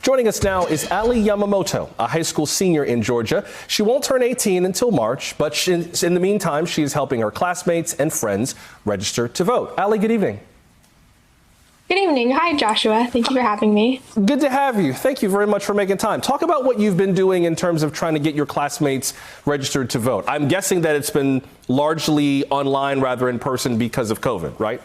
Joining us now is Ali Yamamoto, a high school senior in Georgia. She won't turn 18 until March, but in the meantime, she is helping her classmates and friends register to vote. Ali, good evening. Good evening. Hi, Joshua. Thank you for having me. Good to have you. Thank you very much for making time. Talk about what you've been doing in terms of trying to get your classmates registered to vote. I'm guessing that it's been largely online rather in person because of COVID, right?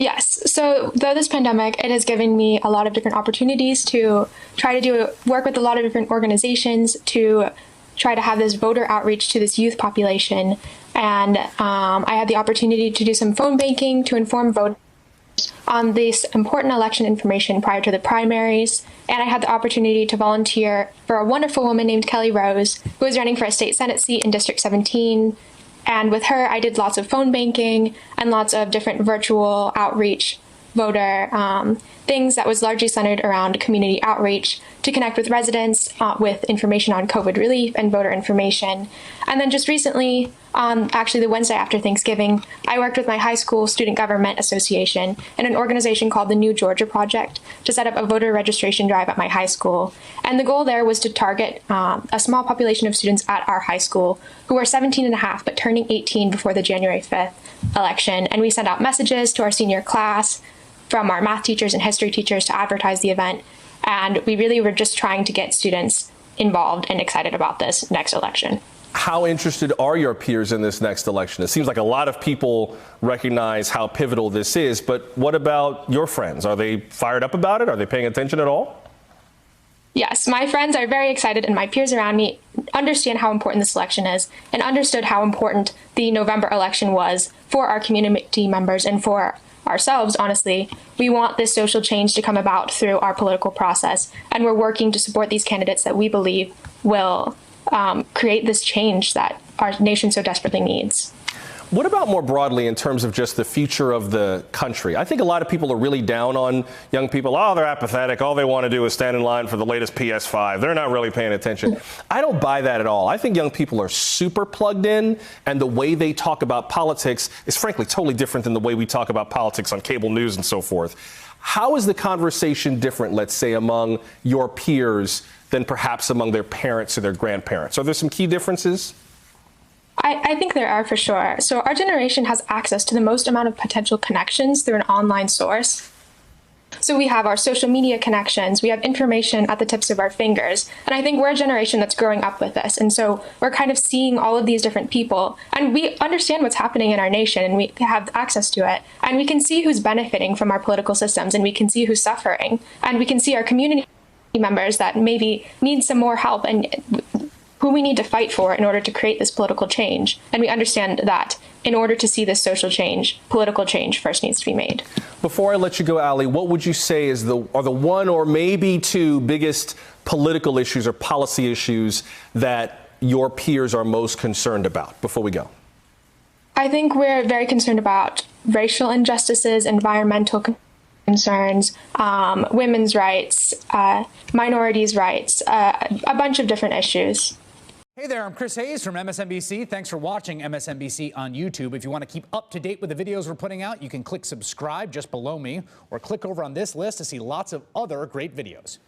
Yes. So though this pandemic, it has given me a lot of different opportunities to try to work with a lot of different organizations to try to have this voter outreach to this youth population. And I had the opportunity to do some phone banking to inform voters on this important election information prior to the primaries. And I had the opportunity to volunteer for a wonderful woman named Kelly Rose, who was running for a state Senate seat in District 17. And with her, I did lots of phone banking and lots of different virtual outreach voter things that was largely centered around community outreach to connect with residents with information on COVID relief and voter information. And then just recently, actually the Wednesday after Thanksgiving, I worked with my high school student government association and an organization called the New Georgia Project to set up a voter registration drive at my high school. And the goal there was to target a small population of students at our high school who were 17 and a half but turning 18 before the January 5th election. And we sent out messages to our senior class from our math teachers and history teachers to advertise the event. And we really were just trying to get students involved and excited about this next election. How interested are your peers in this next election? It seems like a lot of people recognize how pivotal this is, but what about your friends? Are they fired up about it? Are they paying attention at all? Yes, my friends are very excited and my peers around me understand how important this election is and understood how important the November election was for our community members and for ourselves. Honestly, we want this social change to come about through our political process, and we're working to support these candidates that we believe will create this change that our nation so desperately needs. What about more broadly in terms of just the future of the country? I think a lot of people are really down on young people. Oh, they're apathetic. All they want to do is stand in line for the latest PS5. They're not really paying attention. I don't buy that at all. I think young people are super plugged in, and the way they talk about politics is frankly totally different than the way we talk about politics on cable news and so forth. How is the conversation different, let's say, among your peers than perhaps among their parents or their grandparents? Are there some key differences? I think there are, for sure. So our generation has access to the most amount of potential connections through an online source. So we have our social media connections, we have information at the tips of our fingers. And I think we're a generation that's growing up with this. And so we're kind of seeing all of these different people, and we understand what's happening in our nation, and we have access to it. And we can see who's benefiting from our political systems, and we can see who's suffering. And we can see our community members that maybe need some more help and who we need to fight for in order to create this political change. And we understand that in order to see this social change, political change first needs to be made. Before I let you go, Ali, what would you say are the one or maybe two biggest political issues or policy issues that your peers are most concerned about before we go? I think we're very concerned about racial injustices, environmental concerns, women's rights, minorities' rights, a bunch of different issues. Hey there, I'm Chris Hayes from MSNBC. Thanks for watching MSNBC on YouTube. If you want to keep up to date with the videos we're putting out, you can click subscribe just below me or click over on this list to see lots of other great videos.